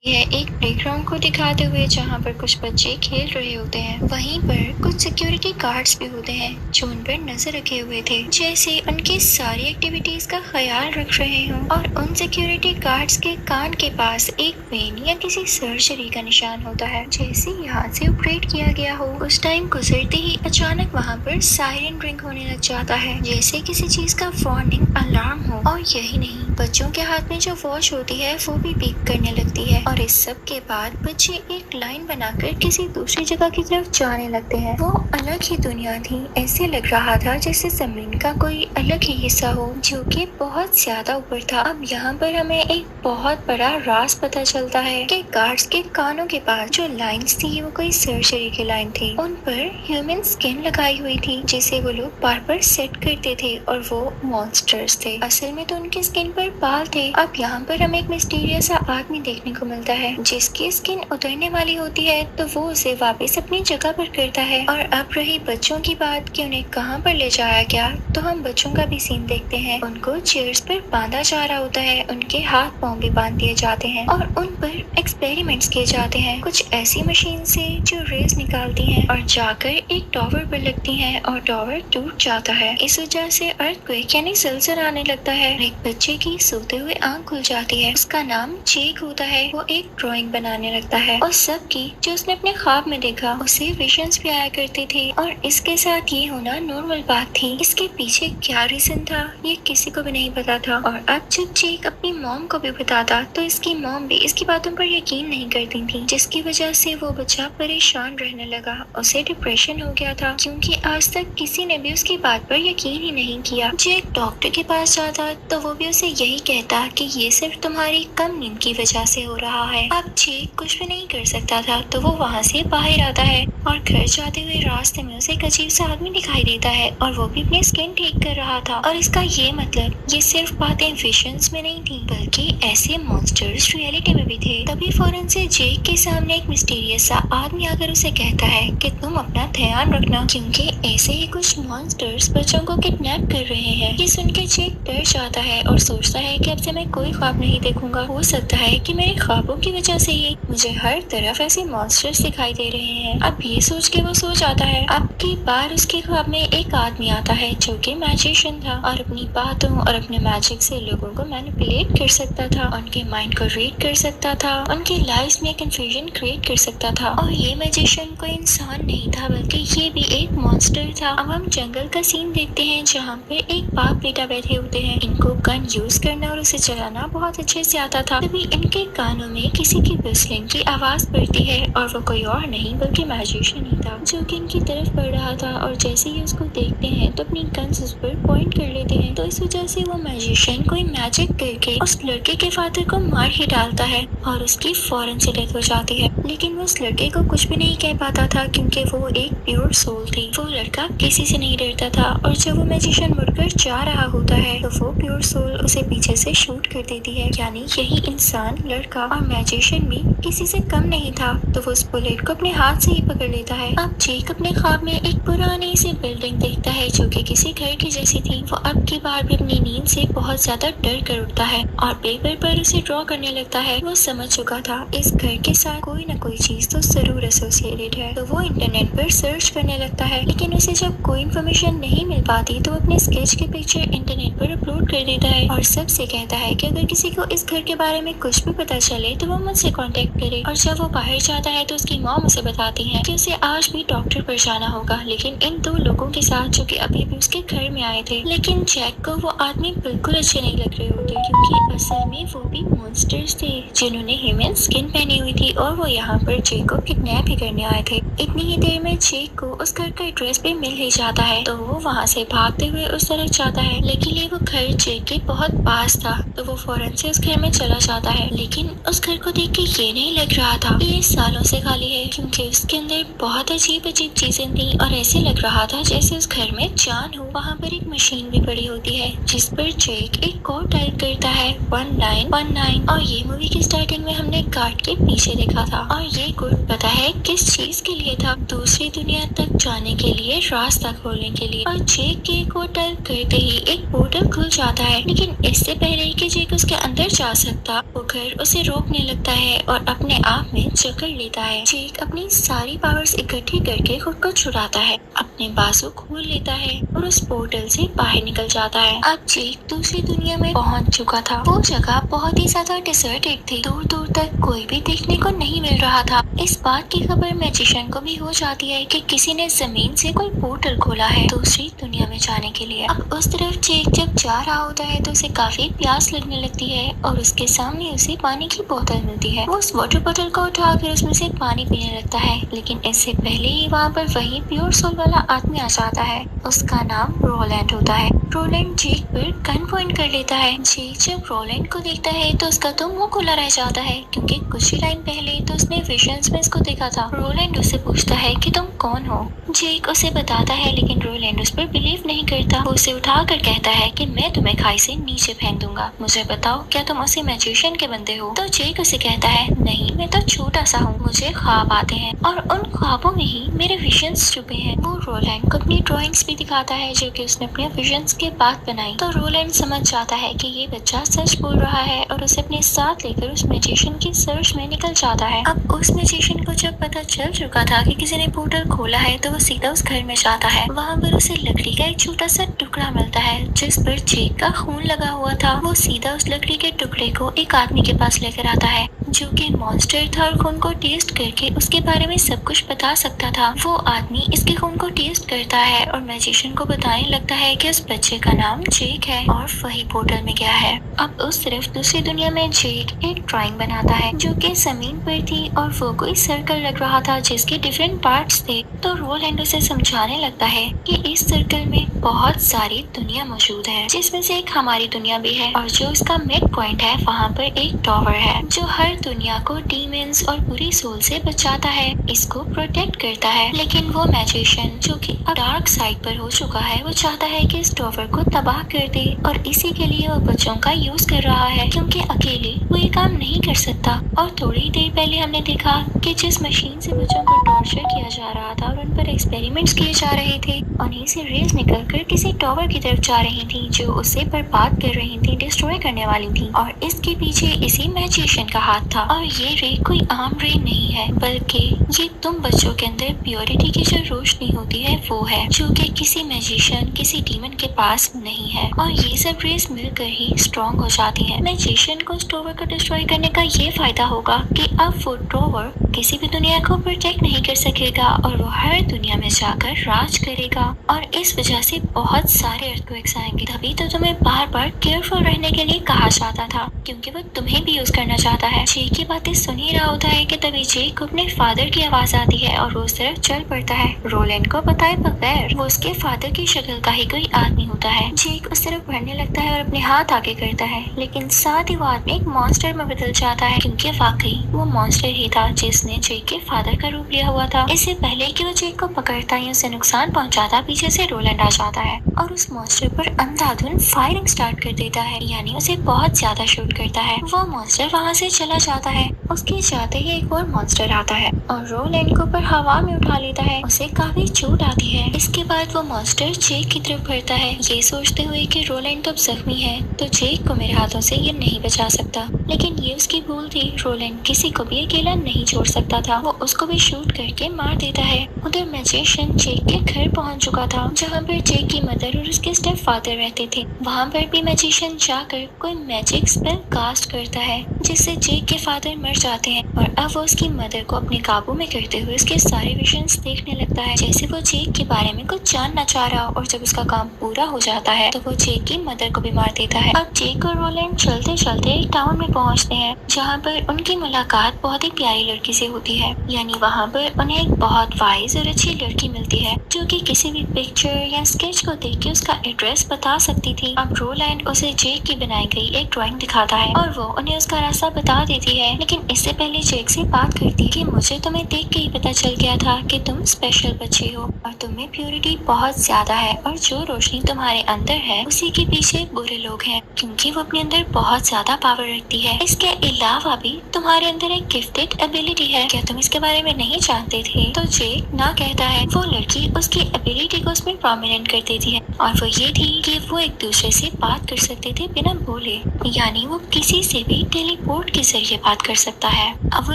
यह एक प्लेग्राउंड को दिखाते हुए जहाँ पर कुछ बच्चे खेल रहे होते हैं। वहीं पर कुछ सिक्योरिटी गार्ड्स भी होते हैं जो उन पर नजर रखे हुए थे, जैसे उनकी सारी एक्टिविटीज का ख्याल रख रहे हों। और उन सिक्योरिटी गार्ड्स के कान के पास एक पेन या किसी सर्जरी का निशान होता है, जैसे यहाँ से ऑपरेट किया गया हो। उस टाइम गुजरते ही अचानक वहाँ पर सायरन रिंग होने लग जाता है, जैसे किसी चीज का वार्निंग अलार्म हो। और यही नहीं, बच्चों के हाथ में जो वॉच होती है वो भी बीप करने लगती है। और इस सब के बाद बच्चे एक लाइन बनाकर किसी दूसरी जगह की तरफ जाने लगते हैं। वो अलग ही दुनिया थी, ऐसे लग रहा था जैसे जमीन का कोई अलग ही हिस्सा हो जो कि बहुत ज्यादा ऊपर था। अब यहाँ पर हमें एक बहुत बड़ा राज पता चलता है कि गार्ड्स के कानों के पास जो लाइंस थी वो कोई सर्जरी की लाइन थी। उन पर ह्यूमन स्किन लगाई हुई थी जिसे वो लोग बार बार सेट करते थे और वो मॉन्स्टर्स थे। असल में तो उनकी स्किन पर बाल थे। अब यहाँ पर हमें एक मिस्टीरियस सा आदमी देखने को मिलता है जिसकी स्किन उतरने वाली होती है तो वो उसे वापस अपनी जगह पर करता है। और अब रही बच्चों की बात कि उन्हें कहाँ पर ले जाया गया, तो हम बच्चों का भी सीन देखते हैं। उनको चेयर्स पर बांधा जा रहा होता है, उनके हाथ पांव भी बांध दिए जाते हैं और उन पर एक्सपेरिमेंट्स किए जाते हैं कुछ ऐसी मशीन से जो रेस निकालती हैं और जाकर एक टावर पर लगती हैं और टावर टूट जाता है। इस वजह से अर्थक्वेक यानी सलसल आने लगता है। एक बच्चे की सोते हुए आंख खुल जाती है, उसका नाम जेक होता है। वो एक ड्राइंग बनाने लगता है और सब की जो उसने अपने ख्वाब में देखा उसे विजन्स भी आया करती थी और इसके साथ ये होना नॉर्मल बात थी। इसके पीछे क्या रीजन था ये किसी को भी नहीं पता था। और अब जब जेक अपनी मॉम को भी बताता तो इसकी मॉम भी इसकी बातों पर यकीन नहीं करती थी, जिसकी वजह से वो बच्चा परेशान रहने लगा। उसे डिप्रेशन हो गया था क्योंकि आज तक किसी ने भी उसकी बात पर यकीन ही नहीं किया। जेक डॉक्टर के पास जाता तो वो भी उसे यही कहता कि ये सिर्फ तुम्हारी कम नींद की वजह से हो रहा है। अब जेक कुछ भी नहीं कर सकता था तो वो वहाँ से बाहर आता है और घर जाते हुए रास्ते में उसे एक अजीब सा आदमी दिखाई देता है और वो भी अपनी स्किन ठीक कर रहा था। और इसका ये मतलब ये सिर्फ बातें विजन्स में नहीं थी बल्कि ऐसे मॉन्स्टर्स रियलिटी में भी थे। तभी फौरन से जेक के सामने एक मिस्टीरियस सा आदमी आकर उसे कहता है कि तुम अपना ध्यान रखना क्योंकि ऐसे ही कुछ मॉन्स्टर्स बच्चों को किडनैप कर रहे हैं। ये सुनकर जेक डर जाता है और सोचता है कि अब से मैं कोई ख्वाब नहीं देखूंगा। हो सकता है कि मेरे ख्वाबों की वजह से ही मुझे हर तरफ ऐसे मॉन्स्टर्स दिखाई दे रहे हैं। अब ये सोच के वो सो जाता है। अब की बार उसके ख्वाब में एक आदमी आता है जो कि मैजिशियन था और अपनी बातों और अपने मैजिक से लोगों को मैनिपुलेट कर सकता था, उनके माइंड को रीड कर सकता था, उनकी लाइफ में कंफ्यूजन क्रिएट कर सकता था। और ये मैजिशियन कोई इंसान नहीं था बल्कि ये भी एक मॉन्स्टर था। अब हम जंगल का सीन देखते हैं जहाँ पे एक बाप बेटा बैठे होते हैं। इनको गन यूज करना और उसे चलाना बहुत अच्छे से आता था। तभी इनके कानों में किसी की विस्लिंग की आवाज पड़ती है और वो कोई और नहीं बल्कि मैजिशियन ही था जो कि इनकी तरफ बढ़ रहा था। और जैसे ही उसको देखते हैं तो अपनी गन्स उस पर पॉइंट कर लेते हैं। तो इस वजह से वो मैजिशियन कोई मैजिक करके उस लड़के के फादर को मार ही डालता है और उसकी फौरन से डेथ हो जाती है। लेकिन वो उस लड़के को कुछ भी नहीं कह पाता था क्योंकि वो एक प्योर सोल थी। वो लड़का किसी से नहीं डरता था और जब वो मैजिशियन मुड़कर जा रहा होता है तो वो प्योर सोल उसे पीछे से शूट कर देती है। यानी यही इंसान, लड़का और मैजिशियन भी किसी से कम नहीं था। तो वो उस बुलेट को अपने हाथ से ही पकड़ लेता है। अब जेक अपने ख्वाब में एक पुरानी सी बिल्डिंग देखता है जो कि किसी घर की जैसी थी। वो अब की बार भी अपनी नींद से बहुत ज्यादा डर कर उठता है और पेपर पर उसे ड्रॉ करने लगता है। वो समझ चुका था इस घर के साथ कोई न कोई चीज तो जरूर एसोसिएटेड है। तो वो इंटरनेट पर सर्च करने लगता है, लेकिन उसे जब कोई इन्फॉर्मेशन नहीं मिल पाती तो वो अपने स्केच के पिक्चर इंटरनेट पर अपलोड कर देता है और सबसे कहता है कि अगर किसी को इस घर के बारे में कुछ भी पता चले तो वो मुझसे कांटेक्ट करे। और जब वो बाहर जाता है तो उसकी मॉम उसे बताती है कि उसे आज भी डॉक्टर पर जाना होगा, लेकिन इन दो लोगों के साथ जो कि अभी भी उसके घर में आए थे। लेकिन जैक को वो आदमी बिल्कुल अच्छे नहीं लग रहे होते क्योंकि असल में वो भी मॉन्स्टर्स थे जिन्होंने ह्यूमन स्किन पहनी हुई थी और वो यहाँ पर जेक को किडनैप ही करने आए थे। इतनी ही देर में जेक को उस घर का एड्रेस भी मिल ही जाता है तो वो वहाँ से भागते हुए उस तरफ जाता है। लेकिन ये वो घर जेक के बहुत पास था तो वो फौरन से उस घर में चला जाता है। लेकिन उस घर को देख के ये नहीं लग रहा था कि ये सालों से खाली है क्योंकि उसके अंदर बहुत अजीब अजीब चीजें थी और ऐसे लग रहा था जैसे उस घर में जान हो। वहाँ पर एक मशीन भी पड़ी होती है जिस पर जेक एक कोड टाइप करता है 1919 और ये मूवी की स्टार्टिंग में हमने गार्ड के पीछे देखा था। और ये कोड पता है किस चीज के लिए था, दूसरी दुनिया तक जाने के लिए, रास्ता खोलने के लिए। और जेक के कोड टाइप करते ही एक पोर्टल खुल जाता है। लेकिन इससे पहले कि जेक उसके अंदर जा सकता वो घर उसे रोक कांपने लगता है और अपने आप में जकड़ लेता है। जेक अपनी सारी पावर्स इकट्ठी करके खुद को छुड़ाता है, अपने बाजू खोल लेता है और उस पोर्टल से बाहर निकल जाता है। अब जेक दूसरी दुनिया में पहुंच चुका था। वो जगह बहुत ही ज्यादा डिसर्टेड थी, दूर दूर तक कोई भी देखने को नहीं मिल रहा था। इस बात की खबर मैजिशियन को भी हो जाती है कि किसी ने जमीन से कोई पोर्टल खोला है दूसरी दुनिया में जाने के लिए। अब उस तरफ जेक जब जा रहा होता है तो उसे काफी प्यास लगने लगती है और उसके सामने उसे पानी की बोतल मिलती है। वो उस वाटर बोतल को उठाकर उसमें से पानी पीने लगता है, लेकिन इससे पहले ही वहाँ पर वही प्योर सोल वाला आदमी आ जाता है। उसका नाम रोलैंड होता है। रोलैंड जेक पर गन पॉइंट कर लेता है। जेक जब रोलैंड को देखता है तो उसका तो मुंह खुला रह जाता है, क्योंकि कुछ ही टाइम पहले तो उसने विजन्स में इसको देखा था। रोलैंड उससे पूछता है कि तुम कौन हो। जेक उसे बताता है, लेकिन रोलैंड उस पर बिलीव नहीं करता। वो उसे उठाकर कहता है कि मैं तुम्हें खाई से नीचे फेंक दूंगा, मुझे बताओ क्या तुम उसी मैजिशियन के बंदे हो। तो जेक उसे कहता है, नहीं मैं तो छोटा सा हूँ, मुझे ख्वाब आते हैं और उन ख्वाबों में ही मेरे विजन्स छुपे हैं। वो रोलैंड को अपनी ड्राइंग्स भी दिखाता है जो कि उसने अपने विजन्स के बाद बनाई। तो रोलैंड समझ जाता है कि ये बच्चा सच बोल रहा है और उसे अपने साथ लेकर उस मैजिशियन की सर्च में निकल जाता है। अब उस मैजिशियन को जब पता चल चुका था कि किसी ने पोर्टल खोला है तो वो सीधा उस घर में जाता है। वहाँ पर उसे लकड़ी का एक छोटा सा टुकड़ा मिलता है जिस पर जेक का खून लगा हुआ था। वो सीधा उस लकड़ी के टुकड़े को एक आदमी के पास लेकर आता है जो कि मॉन्स्टर था और खून को टेस्ट करके उसके बारे में सब कुछ बता सकता था। वो आदमी इसके खून को टेस्ट करता है और मैजिशियन को बताने लगता है कि उस बच्चे का नाम जेक है और वही पोर्टल में गया है। अब उस तरफ दूसरी दुनिया में जेक एक ड्राइंग बनाता है जो कि जमीन पर थी और वो कोई सर्कल लग रहा था जिसके डिफरेंट पार्ट्स थे। तो रोलैंड उसे समझाने लगता है कि इस सर्कल में बहुत सारी दुनिया मौजूद है, जिसमें से एक हमारी दुनिया भी है और जो इसका मिड पॉइंट है वहाँ पर एक टावर है जो हर दुनिया को डीमंस और बुरी सोल से बचाता है, इसको प्रोटेक्ट करता है। लेकिन वो मैजिशियन जो कि अब डार्क साइड पर हो चुका है, वो चाहता है कि इस टावर को तबाह कर दे और इसी के लिए वो बच्चों का यूज कर रहा है, क्योंकि अकेले वो ये काम नहीं कर सकता। और थोड़ी ही देर पहले हमने देखा कि जिस मशीन से बच्चों को टॉर्चर किया जा रहा था और उन पर एक्सपेरिमेंट्स किए जा रहे थे, उन्हीं से रेस निकलकर किसी टावर की तरफ जा रही थी जो उसे बर्बाद कर रही थी, डिस्ट्रॉय करने वाली थी। और इसके पीछे इसी मैजिशियन का हाथ था। और ये रे कोई आम रे नहीं है, बल्कि ये तुम बच्चों के अंदर प्योरिटी की जो रोशनी होती है वो है, जो कि किसी मैजिशियन किसी डीमन के पास नहीं है। और ये सब रेस मिलकर ही स्ट्रॉन्ग हो जाती है। मैजिशियन को इस टावर को डिस्ट्रॉय करने का ये फायदा होगा कि अब वो टावर किसी भी दुनिया को प्रोटेक्ट नहीं कर सकेगा और वो हर दुनिया में जाकर राज करेगा। और इस वजह से बहुत सारे अर्थक्वेक्स आएंगे। तभी तो तुम्हें बार बार केयरफुल रहने के लिए कहा जाता था, क्योंकि वो तुम्हें भी यूज करना चाहता है। जेक की बातें सुन ही रहा होता है कि तभी जेक को अपने फादर की आवाज आती है और वो उस तरफ चल पड़ता है। रोलैंड को बताए बगैर वो उसके फादर की शक्ल का ही कोई आदमी होता है। जेक उस तरफ बढ़ने लगता है और अपने हाथ आगे करता है, लेकिन साथ ही वो आदमी एक मॉन्स्टर में बदल जाता है, क्योंकि वाकई वो मॉन्स्टर ही था जिसने जेक के फादर का रूप लिया हुआ था। इससे पहले कि वो जेक को पकड़ता या उसे नुकसान पहुंचाता, पीछे से रोलैंड आ जाता है और उस मॉन्स्टर पर अंधाधुन फायरिंग स्टार्ट कर देता है, यानी उसे बहुत ज्यादा शूट करता है। वो मॉन्स्टर वहाँ से चला जाता है। उसके जाते ही एक और मॉन्स्टर आता है और रोलैंड को ऊपर हवा में उठा लेता है। उसे काफी चोट आती है। इसके बाद वो मॉन्स्टर जेक की तरफ बढ़ता है, ये सोचते हुए कि रोलैंड तो अब जख्मी है तो जेक को मेरे हाथों से ये नहीं बचा सकता। लेकिन ये उसकी भूल थी। रोलैंड किसी को भी अकेला नहीं छोड़ सकता था। वो उसको भी शूट करके मार देता है। उधर मैजिशियन जेक के घर पहुंच चुका था, जहाँ पर जेक की मदर और उसके स्टेप फादर रहते थे। वहाँ पर भी मैजिशियन जाकर कोई मैजिक स्पेल कास्ट करता है, जिससे जेक के फादर मर जाते हैं और अब वो उसकी मदर को अपने काबू में करते हुए उसके सारे विजन्स देखने लगता है, जैसे वो जेक के बारे में कुछ जानना चाह रहा हो। और जब उसका काम पूरा हो जाता है तो वो जेक की मदर को भी मार देता है। अब जेक और रोलैंड चलते चलते एक टाउन में पहुंचते हैं, जहाँ पर उनकी मुलाकात बहुत ही प्यारी लड़की से होती है। यानी वहाँ पर उन्हें एक बहुत वाइज और अच्छी लड़की मिलती है जो कि किसी भी पिक्चर या स्केच को देख के उसका एड्रेस बता सकती थी। अब रोलैंड उसे जेक की बनाई गई एक ड्राइंग दिखाता है और वो उन्हें उसका रास्ता बता देती है। लेकिन इससे पहले जेक से बात करती है कि मुझे तुम्हें देख के ही पता चल गया था कि तुम स्पेशल बच्ची हो और तुम में प्योरिटी बहुत ज्यादा है और जो रोशनी तुम्हारे अंदर है उसी के पीछे बुरे लोग हैं क्योंकि वो अपने अंदर बहुत ज्यादा पावर रखती है। इसके अलावा भी तुम्हारे अंदर एक गिफ्टेड एबिलिटी है। क्या तुम इसके बारे में नहीं जानते थे? तो जेक ना कहता है वो लड़की उसकी एबिलिटी को उसमें प्रोमिनेंट कर देती है और वो ये थी कि वो एक दूसरे से बात कर सकते थे बिना बोले, यानी वो किसी से भी टेलीपोर्ट के जरिए बात कर सकता है। अब वो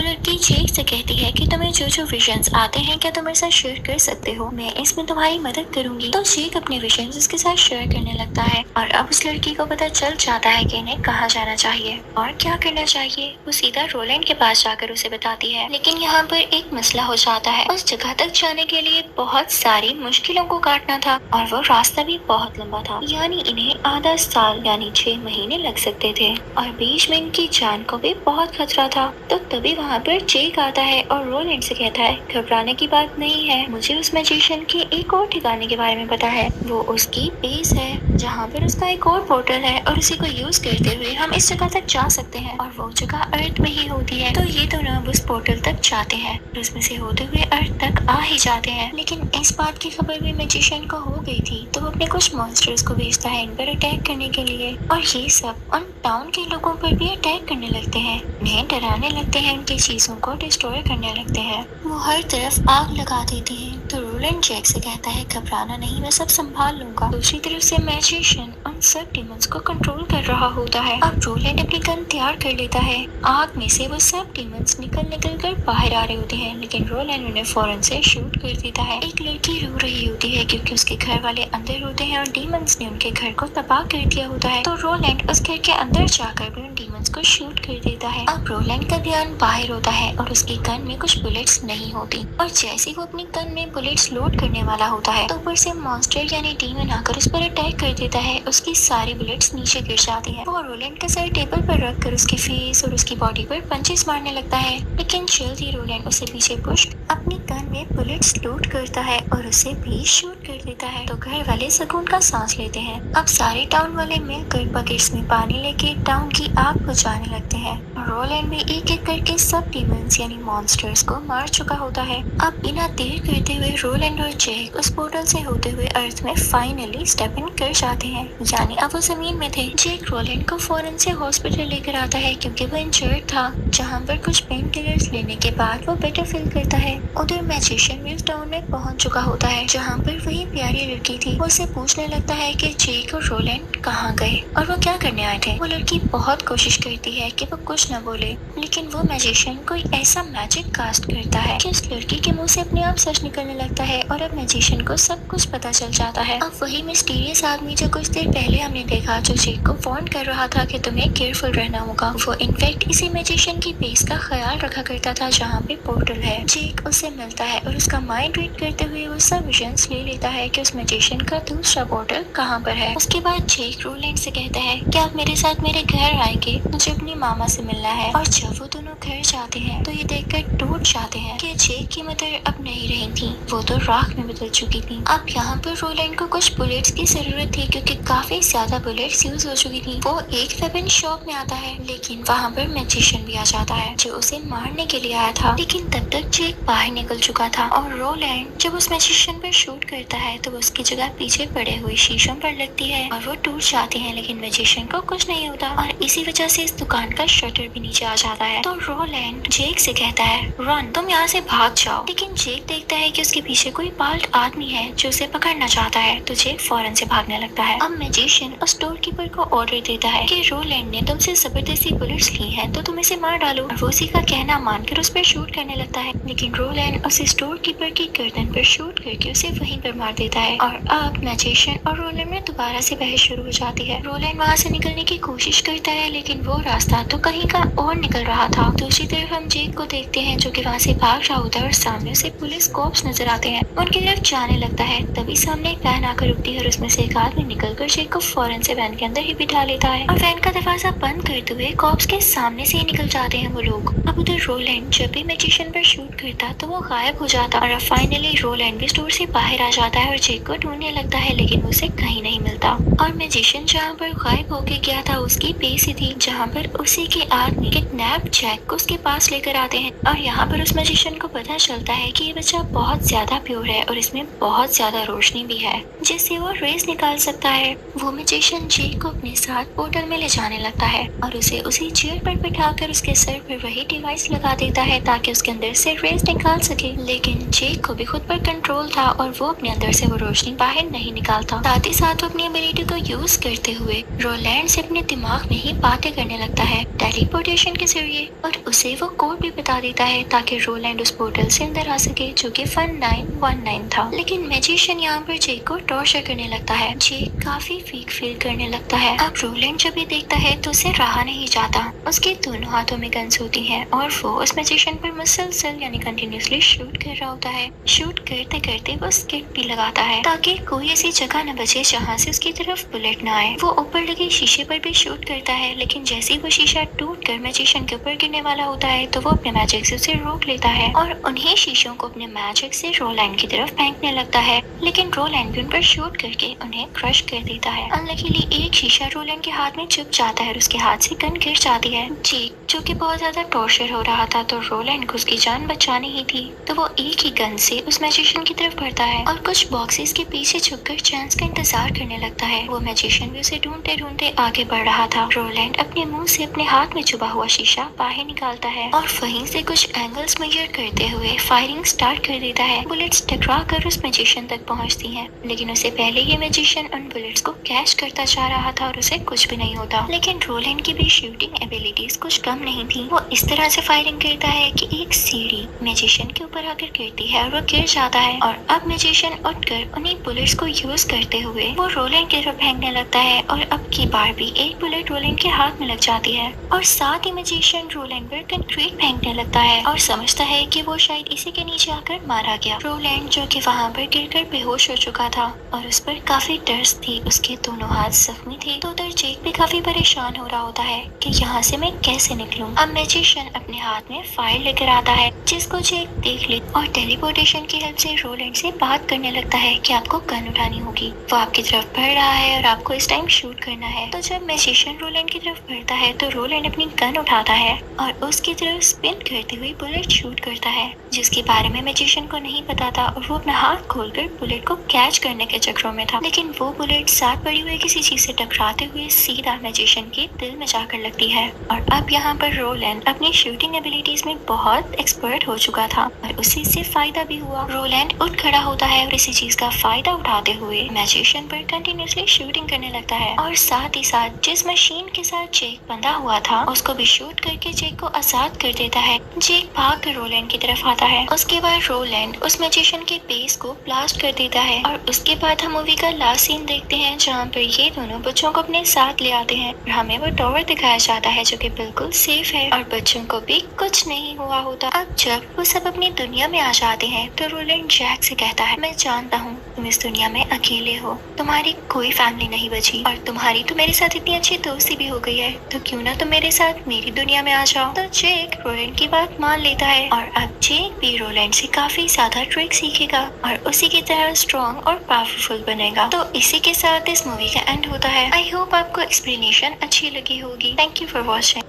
लड़की जेक से कहती है कि तुम्हें जो जो विजन्स आते हैं क्या तुम मेरे साथ शेयर कर सकते हो, मैं इसमें तुम्हारी मदद करूंगी। तो जेक अपने विजन्स उसके साथ शेयर करने लगता है और अब उस लड़की को पता चल जाता है कि इन्हें कहाँ जाना चाहिए और क्या करना चाहिए। वो सीधा रोलैंड के पास जाकर उसे बताती है, लेकिन यहाँ पर एक मसला हो जाता है। उस जगह तक जाने के लिए बहुत सारी मुश्किलों को काटना था और वो रास्ता भी बहुत लंबा था, यानी इन्हें आधा साल यानी 6 महीने लग सकते थे और बीच में इनकी जान को भी बहुत खतरा था। तो तभी वहाँ पर जेक आता है और रोलैंड से कहता है घबराने की बात नहीं है, मुझे उस मैजिशियन के एक और ठिकाने के बारे में पता है। वो उसकी बेस है जहाँ पर उसका एक और पोर्टल है और उसी को यूज करते हुए हम इस जगह तक जा सकते हैं और वो जगह अर्थ में ही होती है। तो ये दोनों अब उस पोर्टल तक जाते हैं और उसमें से होते हुए अर्थ तक आ ही जाते हैं। लेकिन इस बात की खबर भी मैजिशियन को हो गई थी तो वो अपने कुछ मॉन्स्टर्स को भेजता है इन पर अटैक करने के लिए और ये सब उन टाउन के लोगों पर भी अटैक करने लगते हैं, उन्हें डराने लगते हैं, उनकी चीजों को डिस्ट्रॉय करने लगते हैं। वो हर तरफ आग लगा देती है। तो रोलैंड जेक से कहता है घबराना नहीं, मैं सब संभाल लूंगा। दूसरी तरफ से मैजिशियन उन सब डीमंस को कंट्रोल कर रहा होता है। अब रोलैंड अपनी गन तैयार कर लेता है। आग में से वो सब डीमंस निकल कर बाहर आ रहे होते हैं, लेकिन रोलैंड उन्हें फौरन से शूट कर देता है। एक लड़की रो रही होती है क्योंकि उसके घर वाले अंदर होते हैं और डीमंस ने उनके घर को तबाह कर दिया होता है। तो रोलैंड उस घर के अंदर जाकर भी उन डीमंस को शूट कर देता है। अब रोलैंड का ध्यान बाहर होता है और उसकी गन में कुछ बुलेट्स नहीं होती और जैसे वो अपनी गन में बुलेट्स लोड करने वाला होता है तो ऊपर से मॉन्स्टर यानी डीमन आकर उस पर अटैक कर देता है। उसकी सारी बुलेट्स नीचे गिर जाती हैं। वो रोलैंड का सर टेबल पर रख कर उसके फेस और उसकी बॉडी पर पंचेस मारने लगता है, लेकिन जल्द ही रोलैंड उसे पीछे पुश अपनी गन में बुलेट्स लोड करता है और उसे भी शूट कर देता है। तो घर वाले सुकून का सांस लेते हैं। अब सारे टाउन वाले मिलकर बकेट्स में पानी लेके टाउन की आग बुझाने लगते हैं। रोलैंड भी एक एक करके सब डीमंस यानी मॉन्स्टर्स को मार चुका होता है। अब बिना देर करते हुए रोलैंड और जेक उस पोर्टल से होते हुए अर्थ में फाइनली स्टेप इन कर जाते हैं, यानी अब वो जमीन में थे। जेक रोलैंड को फौरन से हॉस्पिटल लेकर आता है क्योंकि वो इंजर्ड था, जहाँ पर कुछ पेन किलर्स लेने के बाद वो बेटर फील करता है। उधर मैजिशियन भी उस टाउन में पहुंच चुका होता है जहाँ पर वही प्यारी लड़की थी। वो उसे पूछने लगता है कि जेक और रोलैंड कहाँ गए और वो क्या करने आए थे। वो लड़की बहुत कोशिश करती है कि वो कुछ न बोले, लेकिन वो मैजिशियन कोई ऐसा मैजिक कास्ट करता है कि उस लड़की के मुंह से अपने आप सच निकलने लगता है और अब मैजिशियन को सब कुछ पता चल जाता है। अब वही मिस्टीरियस आदमी जो कुछ देर पहले हमने देखा जो जेक को वार्न कर रहा था कि तुम्हें केयरफुल रहना होगा, वो इनफैक्ट इसी मैजिशियन की बेस का ख्याल रखा करता था जहाँ पे पोर्टल है। जेक उससे मिलता है और उसका माइंड रीड करते हुए वो सब विजन्स ले लेता है कि उस मैजिशियन का दूसरा पोर्टल कहाँ पर है। उसके बाद जेक रोलैंड से कहता है कि आप मेरे साथ मेरे घर आएंगे, मुझे अपनी मामा से मिलना है। और जब वो दोनों घर जाते हैं तो ये देखकर टूट जाते हैं कि जेक की मदर अब नहीं रही थी, वो तो राख में बदल चुकी थी। अब यहाँ पर रोलैंड को कुछ बुलेट्स की जरूरत थी क्योंकि काफी ज्यादा बुलेट्स यूज हो चुकी थी। वो एक वेपन शॉप में आता है, लेकिन वहाँ पर मैजिशियन भी आ जाता है जो उसे मारने के लिए आया था, लेकिन तब तक जेक बाहर निकल चुका था। और रोलैंड जब उस मैजिशियन पर शूट करता है तो उसकी जगह पीछे पड़े हुए शीशों पर लगती है और वो टूट जाती है, लेकिन मैजिशियन को कुछ नहीं होता और इसी वजह से इस दुकान का शटर भी नीचे आ जाता है। तो रोलैंड जेक से कहता है रन, तुम यहाँ से भाग जाओ, लेकिन जेक देखता है कि उसके पीछे कोई बाल्ट आदमी है जो उसे पकड़ना चाहता है, तो जेक फौरन से भागने लगता है। अब मैजिशियन उस स्टोर कीपर को ऑर्डर देता है कि रोलैंड ने तुमसे जबरदस्ती बुलेट्स ली हैं तो तुम इसे मार डालो, और वो उसी का कहना मानकर उस पर शूट करने लगता है, लेकिन रोलैंड उस स्टोर कीपर की गर्दन पर शूट करके उसे वहीं पर मार देता है। और अब मैजिशियन और रोलैंड में दोबारा से बहस शुरू हो जाती है। रोलैंड वहाँ से निकलने की कोशिश करता है, लेकिन वो रास्ता तो कहीं का और निकल रहा था। दूसरी तरफ हम जेक को देखते हैं जो कि वहाँ से भाग रहा होता है और सामने से पुलिस कॉप्स नजर आते हैं। हैं। उनकी तरफ जाने लगता है, तभी सामने एक वैन आकर रुकती है और उसमें से एक आदमी निकलकर जेक को फौरन से वैन के अंदर ही बिठा लेता है और वैन का दरवाजा बंद करते हुए कॉप्स के सामने से ही निकल जाते हैं वो लोग। अब उधर रोलैंड जब भी मैजिशियन पर शूट करता तो वो गायब हो जाता और अब फाइनली रोलैंड भी स्टोर से बाहर आ जाता है और जेक को ढूंढने लगता है, लेकिन उसे कहीं नहीं मिलता। और मैजिशियन जहाँ पर गायब होके गया था उसकी बेस ही थी, जहाँ पर उसी के आदमी किडनैप जैक को उसके पास लेकर आते हैं और यहाँ पर उस मैजिशियन को पता चलता है कि ये बच्चा बहुत ज्यादा प्योर है और इसमें बहुत ज्यादा रोशनी भी है जिससे वो रेस निकाल सकता है। वो मैजिशियन जेक को अपने साथ पोर्टल में ले जाने लगता है और उसे उसी चेयर पर बिठाकर उसके सर पर वही डिवाइस लगा देता है ताकि उसके अंदर से रेस निकाल सके। लेकिन जेक को भी खुद पर कंट्रोल था और वो अपने अंदर से वो रोशनी बाहर नहीं निकालता। साथ ही साथ वो अपनी एबिलिटी को यूज करते हुए रोलैंड से अपने दिमाग में ही बातें करने लगता है टेलीपोर्टेशन के जरिए और उसे वो कोड भी बता देता है ताकि रोलैंड उस पोर्टल से अंदर आ सके जो कि 1919 था। लेकिन मैजिशियन यहाँ पर जेक को टॉर्चर करने लगता है। जेक काफी वीक फील करने लगता है। अब रोलैंड जब भी देखता है तो उसे रहा नहीं जाता। उसके दोनों हाथों में गन्स होती हैं और वो उस मैजिशियन पर मुसलसल यानी कंटिन्यूसली शूट कर रहा होता है। शूट करते करते वो स्किट भी लगाता है ताकि कोई ऐसी जगह न बचे जहाँ से उसकी तरफ बुलेट न आए। वो ऊपर लगे शीशे पर भी शूट करता है, लेकिन जैसे ही वो शीशा टूट कर मैजिशियन के ऊपर गिरने वाला होता है तो वो अपने मैजिक से उसे रोक लेता है और उन्हीं शीशों को अपने मैजिक से रोलैंड की तरफ फेंकने लगता है। लेकिन रोलैंड भी उन पर शूट करके उन्हें क्रश कर देता है। अनलकीली एक शीशा रोलैंड के हाथ में चुभ जाता है और उसके हाथ से गन गिर जाती है। जेक जो कि बहुत ज्यादा टॉर्चर हो रहा था तो रोलैंड को उसकी जान बचानी ही थी, तो वो एक ही गन से उस मैजिशियन की तरफ बढ़ता है और कुछ बॉक्सेस के पीछे छुपकर चांस का इंतजार करने लगता है। वो मैजिशियन भी उसे ढूंढते ढूंढते आगे बढ़ रहा था। रोलैंड अपने मुंह से अपने हाथ में चुभा हुआ शीशा बाहर निकालता है और वहीं से कुछ एंगल्स मेजर करते हुए फायरिंग स्टार्ट कर देता है। बुलेट्स टकरा कर उस मैजिशियन तक पहुंचती हैं, लेकिन उससे पहले ये मैजिशियन उन बुलेट्स को कैच करता जा रहा था और उसे कुछ भी नहीं होता। लेकिन रोलैंड की भी शूटिंग एबिलिटीज कुछ कम नहीं थी। वो इस तरह से फायरिंग करता है कि एक सीढ़ी मैजिशियन के ऊपर आकर गिरती है और वो गिर जाता है और अब मैजिशियन उठकर उन्हीं बुलेट्स को यूज करते हुए वो रोलैंड की तरफ फेंकने लगता है और अब की बार भी एक बुलेट रोलैंड के हाथ में लग जाती है और साथ ही मैजिशियन रोलैंड पर कंक्रीट फेंकने लगता है और समझता है कि वो शायद इसी के नीचे आकर मारा गया। रोलैंड जो कि वहाँ पर गिरकर बेहोश हो चुका था और उस पर काफी डर्स थी, उसके दोनों हाथ जख्मी थे, तो उधर जेक भी काफी परेशान हो रहा होता है कि यहाँ से मैं कैसे निकलूं। अब मैजिशियन अपने हाथ में फाइल लेकर आता है जिसको जेक देख ले और टेलीपोर्टेशन की हेल्प से रोलैंड से बात करने लगता है कि आपको गन उठानी होगी, वो आपकी तरफ बढ़ रहा है और आपको इस टाइम शूट करना है। तो जब मैजिशियन रोलैंड की तरफ बढ़ता है तो रोलैंड अपनी गन उठाता है और उसकी तरफ स्पिन करती हुई बुलेट शूट करता है, जिसके बारे में मैजिशियन को नहीं पता था और वो अपना हाथ खोलकर बुलेट को कैच करने के चक्रों में था। लेकिन वो बुलेट साथ पड़ी हुई किसी चीज से टकराते हुए सीधा मैजिशियन के दिल में जाकर लगती है और अब यहाँ पर रोलैंड अपनी शूटिंग एबिलिटीज में बहुत एक्सपर्ट हो चुका था और उसी से फायदा भी हुआ। रोलैंड उठ खड़ा होता है और इसी चीज का फायदा उठाते हुए मैजिशियन पर कंटिन्यूसली शूटिंग करने लगता है और साथ ही साथ जिस मशीन के साथ जेक बंधा हुआ था उसको भी शूट करके जेक को आजाद कर देता है। जेक भाग कर रोलैंड की तरफ आता है। उसके बाद रोलैंड उस मैजिशियन के बेस को ब्लास्ट कर देता है और उसके बाद हम मूवी का लास्ट सीन देखते हैं जहाँ पर ये दोनों बच्चों को अपने साथ ले आते हैं और हमें वो टॉवर दिखाया जाता है जो कि बिल्कुल सेफ है और बच्चों को भी कुछ नहीं हुआ होता। अब जब वो सब अपनी दुनिया में आ जाते हैं तो रोलैंड जैक से कहता है, मैं जानता हूँ तुम इस दुनिया में अकेले हो, तुम्हारी कोई फैमिली नहीं बची और तुम्हारी तो मेरे साथ इतनी अच्छी दोस्ती भी हो गई है, तो क्यों ना तुम मेरे साथ मेरी दुनिया में आ जाओ। तो जेक रोलैंड की बात मान लेता है और अब जेक भी रोलैंड से काफी ज्यादा ट्रिक सीखेगा और उसी की तरह स्ट्रॉन्ग और पावरफुल बनेगा। तो इसी के साथ इस मूवी का एंड होता है। आई होप आपको एक्सप्लेनेशन अच्छी लगी होगी। Thank you for watching.